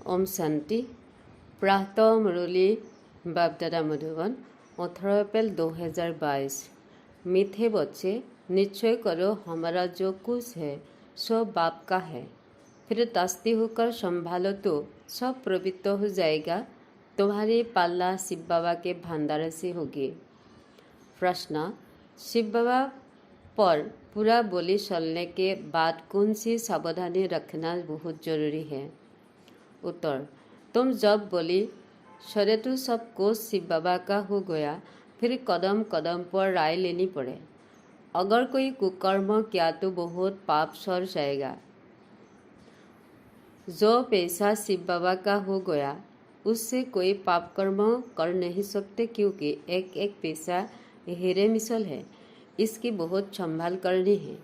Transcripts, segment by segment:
ओम शांति। प्रातः मुरली बापदादा मधुबन 18 अप्रैल 2022। मीठे बच्चे, निश्चय करो हमारा जो कुछ है सब बाप का है। फिर तास्ती होकर संभालो तो सब पवित्र हो जाएगा। तुम्हारी पाल्ला शिव बाबा के भंडारे से होगी। प्रश्न, शिव बाबा पर पूरा बोली चलने के बाद कौन सी सावधानी रखना बहुत जरूरी है? उत्तर, तुम जब बोली सरे तो सब कुछ शिव बाबा का हो गया, फिर कदम कदम पर राय लेनी पड़े। अगर कोई कुकर्म किया तो बहुत पाप सर जाएगा। जो पैसा शिव बाबा का हो गया उससे कोई पाप कर्म कर नहीं सकते, क्योंकि एक एक पैसा हीरे मिसल है। इसकी बहुत संभाल करनी है,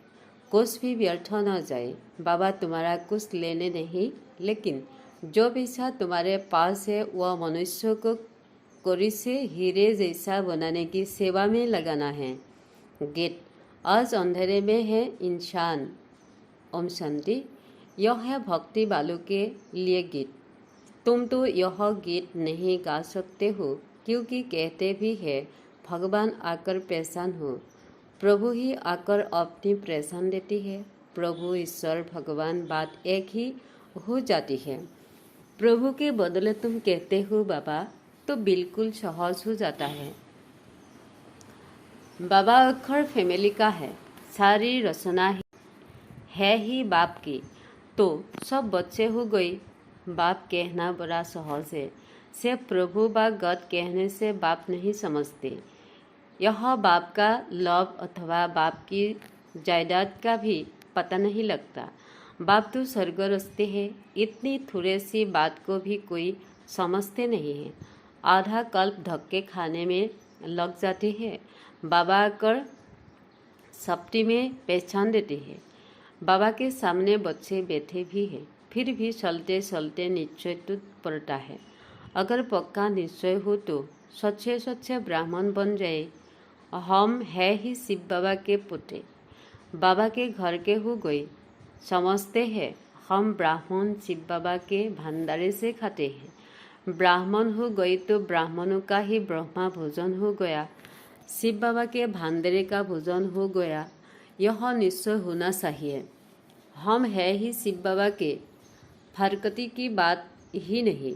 कुछ भी व्यर्थ न जाए। बाबा तुम्हारा कुछ लेने नहीं, लेकिन जो पैसा तुम्हारे पास है वह मनुष्य को कोरी से हीरे जैसा बनाने की सेवा में लगाना है। गेट, आज अंधेरे में है इंसान। ओम शांति। यह है भक्ति वालों के लिए गीत। तुम तो यह गीत नहीं गा सकते हो, क्योंकि कहते भी है भगवान आकर परेशान हो। प्रभु ही आकर अपनी परेशान देती है। प्रभु ईश्वर भगवान बात एक ही हो जाती है। प्रभु के बदले तुम कहते हो बाबा, तो बिल्कुल सहज हो जाता है। बाबा अखर फैमिली का है, सारी रचना है ही बाप की, तो सब बच्चे हो गई। बाप कहना बड़ा सहज है। सिर्फ प्रभु बा गद कहने से बाप नहीं समझते। यह बाप का लव अथवा बाप की जायदाद का भी पता नहीं लगता। बाप तो स्वर्गस्थ है। इतनी थोड़ी सी बात को भी कोई समझते नहीं है। आधा कल्प धक्के खाने में लग जाते हैं। बाबा आकर सप्ती में पहचान देते हैं। बाबा के सामने बच्चे बैठे भी हैं, फिर भी चलते चलते निश्चय टूट पड़ता है। अगर पक्का निश्चय हो तो सच्चे सच्चे ब्राह्मण बन जाए। हम है ही शिव बाबा के पुत्र, बाबा के घर के हो गए। समझते हैं हम ब्राह्मण शिव बाबा के भंडारे से खाते हैं। ब्राह्मण हो गए तो ब्राह्मणों का ही ब्रह्मा भोजन हो गया, शिव बाबा के भंडारे का भोजन हो गया। यह निश्चय होना चाहिए। हम है ही शिव बाबा के, फरकती की बात ही नहीं।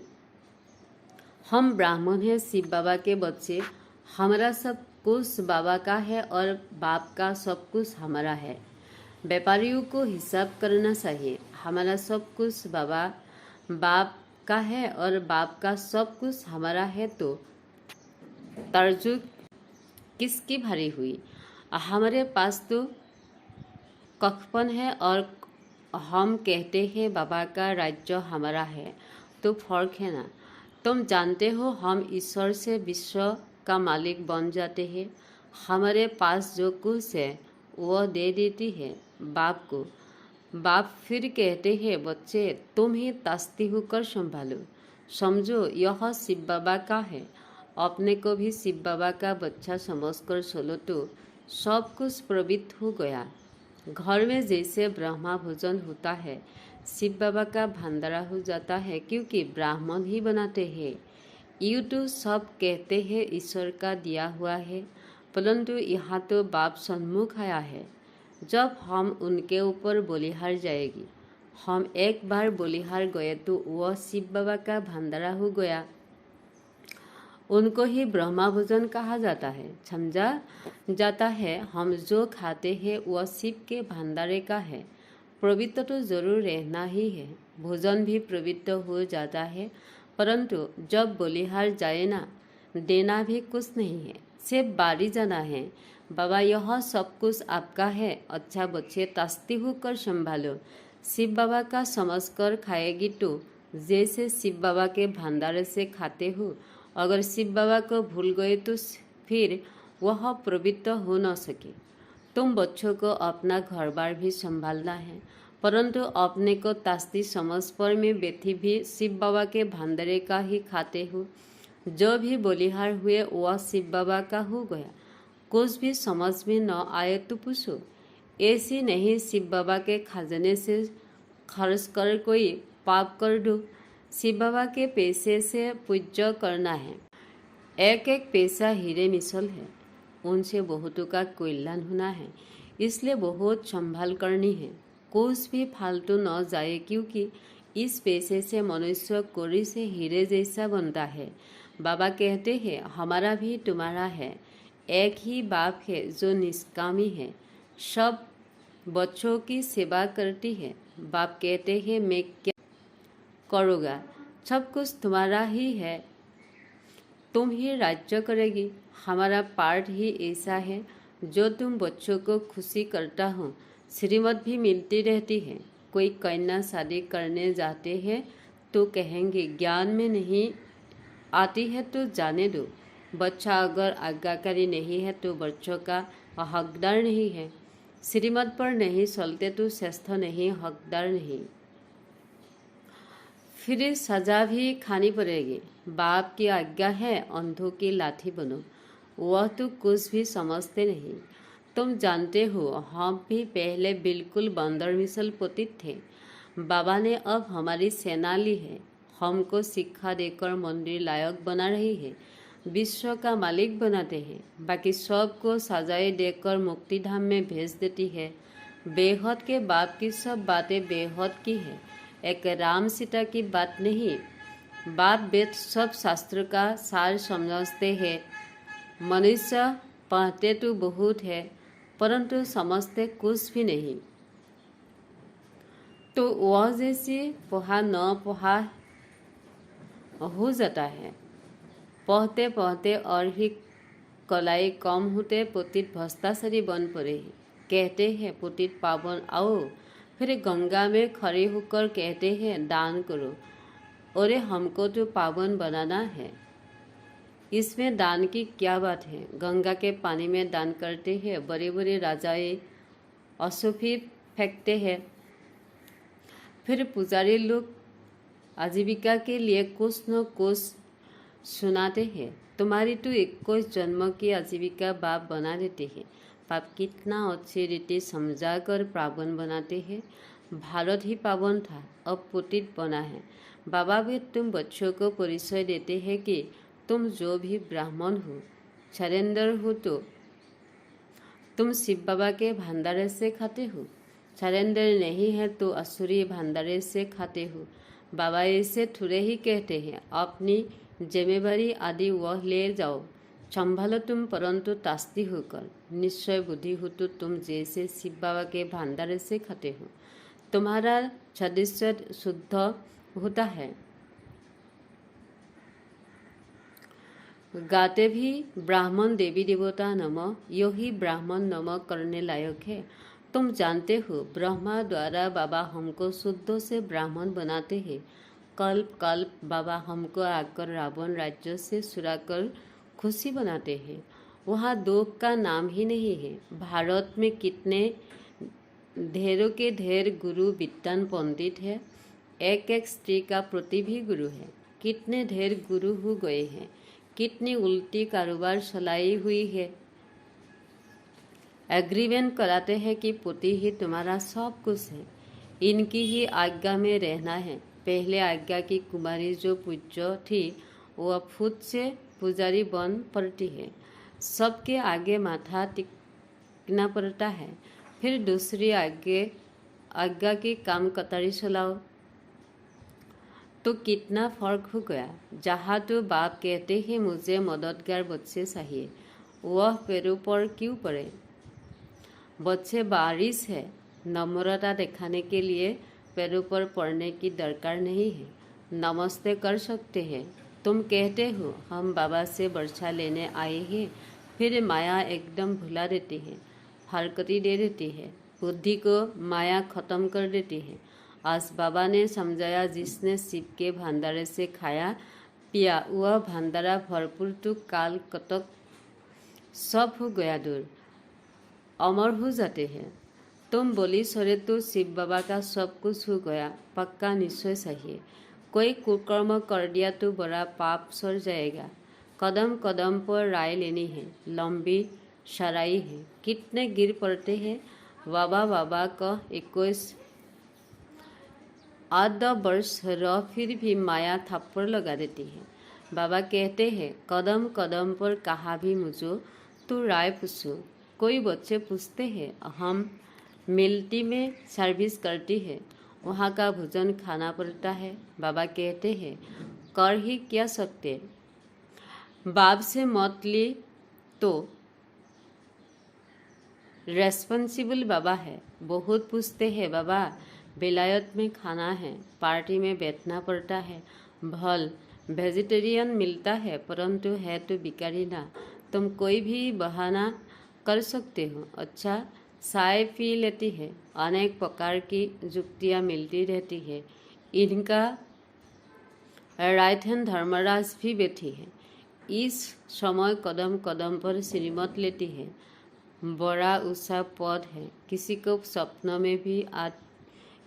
हम ब्राह्मण हैं, शिव बाबा के बच्चे। हमारा सब कुछ बाबा का है और बाप का सब कुछ हमारा है। व्यापारियों को हिसाब करना चाहिए। हमारा सब कुछ बाप का है और बाप का सब कुछ हमारा है, तो तर्जु किसकी भारी हुई? हमारे पास तो कखपन है और हम कहते हैं बाबा का राज्य हमारा है, तो फर्क है ना। तुम जानते हो हम ईश्वर से विश्व का मालिक बन जाते हैं। हमारे पास जो कुछ है वह दे देती है बाप को। बाप फिर कहते हैं बच्चे, तुम ही तास्ती होकर संभालो। समझो यह शिव बाबा का है। अपने को भी शिव बाबा का बच्चा समझकर चलो तो सब कुछ पवित्र हो गया। घर में जैसे ब्रह्मा भोजन होता है, शिव बाबा का भंडारा हो जाता है, क्योंकि ब्राह्मण ही बनाते हैं। यूँ तो सब कहते हैं ईश्वर का दिया हुआ है, परंतु यहाँ तो बाप सन्मुख आया है। जब हम उनके ऊपर बलिहार जाएगी, हम एक बार बलिहार गए तो वह शिव बाबा का भंडारा हो गया। उनको ही ब्रह्मा भोजन कहा जाता है, समझा जाता है। हम जो खाते हैं वह शिव के भंडारे का है। पवित्र तो जरूर रहना ही है, भोजन भी पवित्र हो जाता है, परंतु जब बलिहार जाए ना, देना भी कुछ नहीं है, सिर्फ बारी जाना है। बाबा यह सब कुछ आपका है। अच्छा बच्चे, तास्ती होकर संभालो। शिव बाबा का समझकर खाएगी तो जैसे शिव बाबा के भंडारे से खाते हो। अगर शिव बाबा को भूल गए तो फिर वह पवित्र हो न सके। तुम बच्चों को अपना घर बार भी संभालना है, परंतु अपने को तास्ती समझ पर में बैठी भी शिव बाबा के भंडारे का ही खाते हो। जो भी बलिहार हुए वह शिव बाबा का हो गया। कुछ भी समझ में न आए तो पूछो। ऐसी नहीं शिव बाबा के खजाने से खर्च कर कोई पाप कर दो। शिव बाबा के पैसे से पूज्य करना है। एक एक पैसा हीरे मिसल है, उनसे बहुतों का कल्याण होना है, इसलिए बहुत संभाल करनी है। कुछ भी फालतू न जाए, क्योंकि इस पैसे से मनुष्य कोड़ी से हीरे जैसा बनता है। बाबा कहते हैं हमारा भी तुम्हारा है, एक ही बाप है जो निष्कामी है, सब बच्चों की सेवा करती है। बाप कहते हैं मैं क्या करूँगा, सब कुछ तुम्हारा ही है, तुम ही राज्य करेगी। हमारा पार्ट ही ऐसा है जो तुम बच्चों को खुशी करता हो। श्रीमत भी मिलती रहती है। कोई कन्या शादी करने जाते हैं तो कहेंगे ज्ञान में नहीं आती है तो जाने दो। बच्चा अगर आज्ञाकारी नहीं है तो बच्चों का हकदार नहीं है। श्रीमत पर नहीं चलते तो श्रेष्ठ नहीं, हकदार नहीं। फिर सजा भी खानी पड़ेगी। बाप की आज्ञा है अंधों की लाठी बनो, वह तो कुछ भी समझते नहीं। तुम जानते हो हम भी पहले बिल्कुल बंदर मिसल पतित थे। बाबा ने अब हमारी सेना ली है, हमको शिक्षा देकर मंदिर लायक बना रही है, विश्व का मालिक बनाते हैं, बाकी सबको सजाए देकर मुक्ति धाम में भेज देती है। बेहद के बाप की सब बातें बेहद की है, एक राम सीता की बात नहीं। बाप वेद सब शास्त्र का सार समझते हैं। मनुष्य पढ़ते तो बहुत है परंतु समझते कुछ भी नहीं। तो वह जैसे पढ़ा न पढ़ा हो जाता है। पढ़ते पढ़ते और ही कलाई कम होते पतित भ्रष्टाचारी बन पड़े। कहते हैं पतित पावन आओ, फिर गंगा में खड़े होकर कहते हैं दान करो। अरे हमको तो पावन बनाना है, इसमें दान की क्या बात है। गंगा के पानी में दान करते हैं, बड़े बड़े राजाए अशुफी फेंकते हैं, फिर पुजारी लोग आजीविका के लिए कुछ न कुछ सुनाते हैं। तुम्हारी तो 21 जन्म की आजीविका बाप बना देते हैं। बाप कितना अच्छी रीति समझा कर पावन बनाते हैं। भारत ही पावन था, अब पतित बना है। बाबा भी तुम बच्चों को परिचय देते हैं कि तुम जो भी ब्राह्मण हो, सरेंद्र हो, तो तुम शिव बाबा के भंडारे से खाते हो। सरेंद्र नहीं है तो असुरी भंडारे से खाते हो। बाबा ऐसे थोड़े ही कहते हैं, अपनी जिम्मेवारी आदि वह ले जाओ, संभालो तुम, परंतु तास्ती होकर। निश्चय बुद्धि हो तो तुम जैसे शिव बाबा के भंडारे से खाते हो, तुम्हारा सदस्य शुद्ध होता है। गाते भी ब्राह्मण देवी देवता नमः, यही ब्राह्मण नमः करने लायक है। तुम जानते हो ब्रह्मा द्वारा बाबा हमको शुद्ध से ब्राह्मण बनाते हैं। कल्प कल्प बाबा हमको आकर रावण राज्य से सुराकर खुशी बनाते हैं। वहाँ दुख का नाम ही नहीं है। भारत में कितने ढेरों के ढेर गुरु विद्वान पंडित है, एक एक स्त्री का प्रति भी गुरु है। कितने ढेर गुरु हो गए हैं, कितनी उल्टी कारोबार चलाई हुई है। एग्रीमेंट कराते हैं कि पति ही तुम्हारा सब कुछ है, इनकी ही आज्ञा में रहना है। पहले आज्ञा की कुमारी जो पूज्य थी वह खुद से पुजारी बन पड़ती है, सबके आगे माथा टिकना पड़ता है। फिर दूसरी आज्ञा की काम कतारी चलाओ, तो कितना फर्क हो गया। जहाँ तो बाप कहते हैं मुझे मददगार बच्चे चाहिए, वह पैरों पर क्यों पड़े। बच्चे बारिश है, नम्रता दिखाने के लिए पैरों पर पड़ने की दरकार नहीं है, नमस्ते कर सकते हैं। तुम कहते हो हम बाबा से वर्षा लेने आए हैं, फिर माया एकदम भुला देती है, हरकती दे देती है, बुद्धि को माया खत्म कर देती है। आज बाबा ने समझाया जिसने शिव के भंडारे से खाया पिया वह भंडारा भरपूर तो काल कतक सब हो गया दूर, अमर हो जाते हैं। तुम बोली सरे तो शिव बाबा का सब कुछ हो गया, पक्का निश्चय चाहिए। कोई कुकर्म कर दिया तो बड़ा पाप सर जाएगा। कदम कदम पर राय लेनी है, लंबी सराई है। कितने गिर पड़ते हैं, बाबा बाबा का 21 8-10 वर्ष रह फिर भी माया थप्पड़ लगा देती है। बाबा कहते हैं, कदम कदम पर कहा भी मुझो तू राय पूछो। कोई बच्चे पूछते हैं, हम मिलिट्री में सर्विस करती है, वहाँ का भोजन खाना पड़ता है। बाबा कहते हैं, कर ही क्या सकते, बाप से मत ली तो रेस्पॉन्सिबल बाबा है। बहुत पूछते हैं, बाबा विलायत में खाना है, पार्टी में बैठना पड़ता है, भल वेजिटेरियन मिलता है, परंतु है तो भिखारी ना, तुम कोई भी बहाना कर सकते हो। अच्छा चाय पी लेती है, अनेक प्रकार की जुक्तियाँ मिलती रहती है। इनका राइट हैंड धर्मराज भी बैठी है। इस समय कदम कदम पर श्रीमत लेती है। बड़ा ऊंचा पद है, किसी को सपनों में भी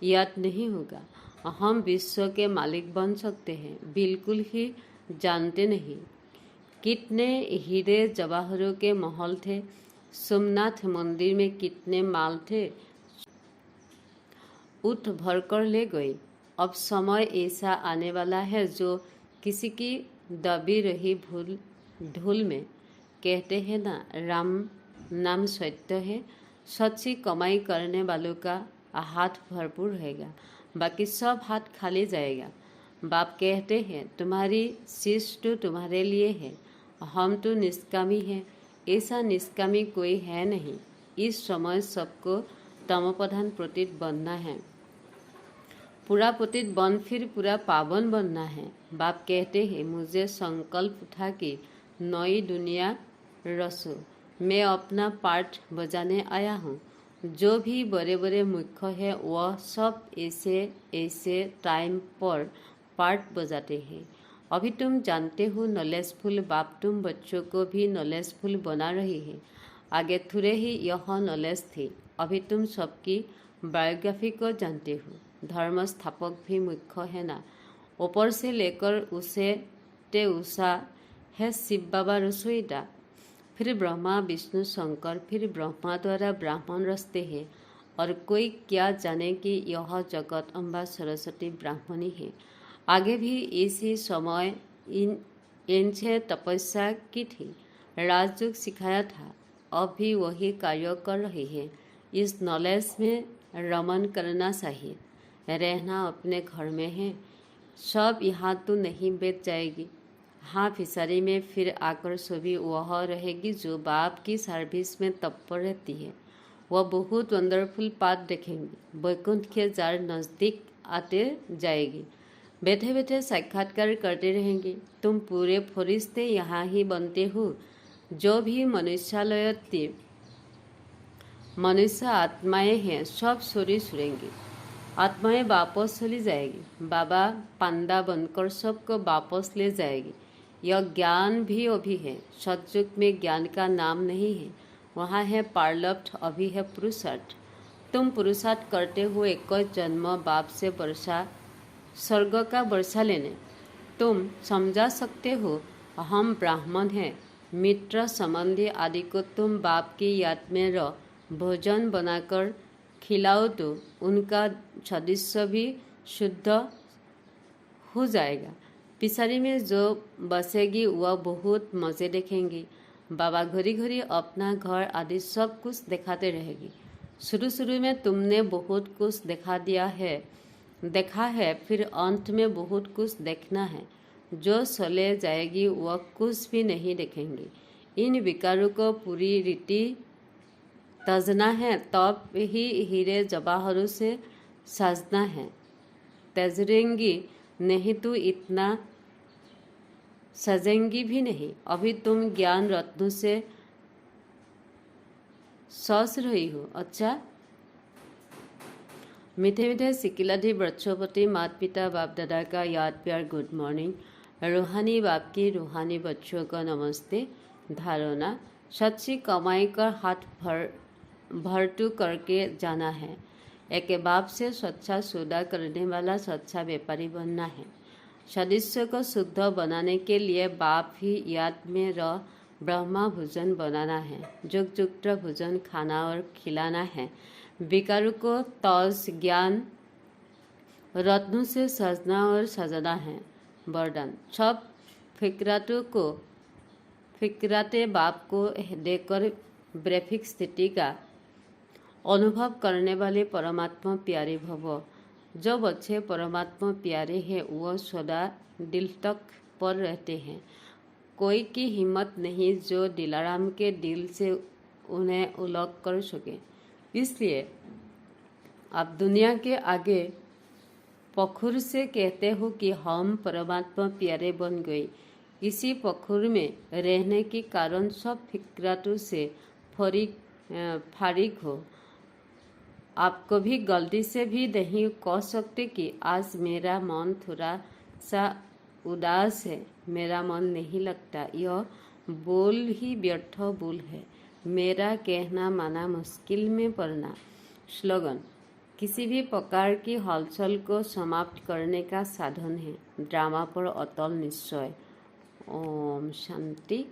याद नहीं होगा। हम विश्व के मालिक बन सकते हैं, बिल्कुल ही जानते नहीं। कितने हीरे जवाहरों के महल थे, सोमनाथ मंदिर में कितने माल थे, उठ भरकर ले गई। अब समय ऐसा आने वाला है जो किसी की दबी रही धूल में, कहते हैं ना, राम नाम सत्य है। सच्ची कमाई करने वालों का हाथ भरपूर रहेगा, बाकी सब हाथ खाली जाएगा। बाप कहते हैं, तुम्हारी शीश तो तुम्हारे लिए है, हम तो निष्कामी हैं। ऐसा निष्कामी कोई है नहीं। इस समय सबको तमोप्रधान प्रतीत बनना है, पूरा पतित बन फिर पूरा पावन बनना है। बाप कहते हैं, मुझे संकल्प उठा कि नई दुनिया रचो, मैं अपना पार्ट बजाने आया हूँ। जो भी बड़े बड़े मुख्य है वह सब ऐसे ऐसे टाइम पर पार्ट बजाते हैं। अभी तुम जानते हो नॉलेजफुल बाप तुम बच्चों को भी नॉलेजफुल बना रही है। आगे थोड़े ही यह नॉलेज थी, अभी तुम सबकी बायोग्राफी को जानते हो। धर्म स्थापक भी मुख्य है ना, ऊपर से लेकर उसे ते ऊषा है शिव बाबा रसोईदा, फिर ब्रह्मा विष्णु शंकर, फिर ब्रह्मा द्वारा ब्राह्मण रचते हैं। और कोई क्या जाने कि यह जगत अम्बा सरस्वती ब्राह्मणी है। आगे भी इसी समय इनसे तपस्या की थी, राजयोग सिखाया था, अब भी वही कार्य कर रही है। इस नॉलेज में रमन करना चाहिए। रहना अपने घर में है, सब यहाँ तो नहीं बेच जाएगी। हाँ, फिशरी में फिर आकर सभी वह रहेगी जो बाप की सर्विस में तत्पर रहती है। वह बहुत वंडरफुल पाथ देखेंगी, वैकुंठ के जार नज़दीक आते जाएगी, बैठे बैठे साक्षात्कार करते रहेंगे। तुम पूरे फरिश्ते यहाँ ही बनते हो। जो भी मनुष्यालय मनुष्य आत्माएं हैं, सब सोरी सुरेंगी, आत्माएं वापस चली जाएगी। बाबा पांडा बनकर सबको वापस ले जाएगी। यह ज्ञान भी अभी है, सतयुग में ज्ञान का नाम नहीं है, वहाँ है पार्लप्ट, अभी है पुरुषार्थ। तुम पुरुषार्थ करते हो एक जन्म बाप से वर्षा स्वर्ग का वर्षा लेने। तुम समझा सकते हो हम ब्राह्मण हैं, मित्र संबंधी आदि को तुम बाप की याद में रह भोजन बनाकर खिलाओ तो उनका सदस्य भी शुद्ध हो जाएगा। पिछाड़ी में जो बसेगी वह बहुत मज़े देखेंगी। बाबा घड़ी घड़ी अपना घर आदि सब कुछ दिखाते रहेगी। शुरू शुरू में तुमने बहुत कुछ देखा है, फिर अंत में बहुत कुछ देखना है। जो चले जाएगी वह कुछ भी नहीं देखेंगी। इन विकारों को पूरी रीति तजना है, तब ही हीरे जवाहरों से साजना है। तजरेंगी नहीं तो इतना सजेंगी भी नहीं। अभी तुम ज्ञान रत्नों से सस रही हो। अच्छा, मीठे मीठे सिकिलाधी बच्चों माता पिता बाप दादा का याद प्यार गुड मॉर्निंग। रूहानी बाप की रूहानी बच्चों का नमस्ते। धारणा, सच्ची कमाई कर हाथ भरतू करके जाना है। एक बाप से सच्चा सौदा करने वाला सच्चा व्यापारी बनना है। सदस्य को शुद्ध बनाने के लिए बाप ही याद में रह ब्रह्मा भोजन बनाना है, जुग जुग भोजन खाना और खिलाना है। विकारों को तज ज्ञान रत्नों से सजना और सजना है। वरदान। सब फिक्राते बाप को देकर ब्रेफिक स्थिति का अनुभव करने वाले परमात्मा प्यारे भव। जो बच्चे परमात्मा प्यारे हैं वह सदा दिल तक पर रहते हैं। कोई की हिम्मत नहीं जो दिलाराम के दिल से उन्हें उलग कर सके। इसलिए आप दुनिया के आगे पखुर से कहते हो कि हम परमात्मा प्यारे बन गए। इसी पखुर में रहने के कारण सब फिक्रातों से फारिग हो। आप कभी गलती से भी नहीं कह सकते कि आज मेरा मन थोड़ा सा उदास है, मेरा मन नहीं लगता। यह बोल ही व्यर्थ बोल है। मेरा कहना माना मुश्किल में पड़ना। स्लोगन। किसी भी प्रकार की हलचल को समाप्त करने का साधन है। ड्रामा पर अटल निश्चय। ओम शांति।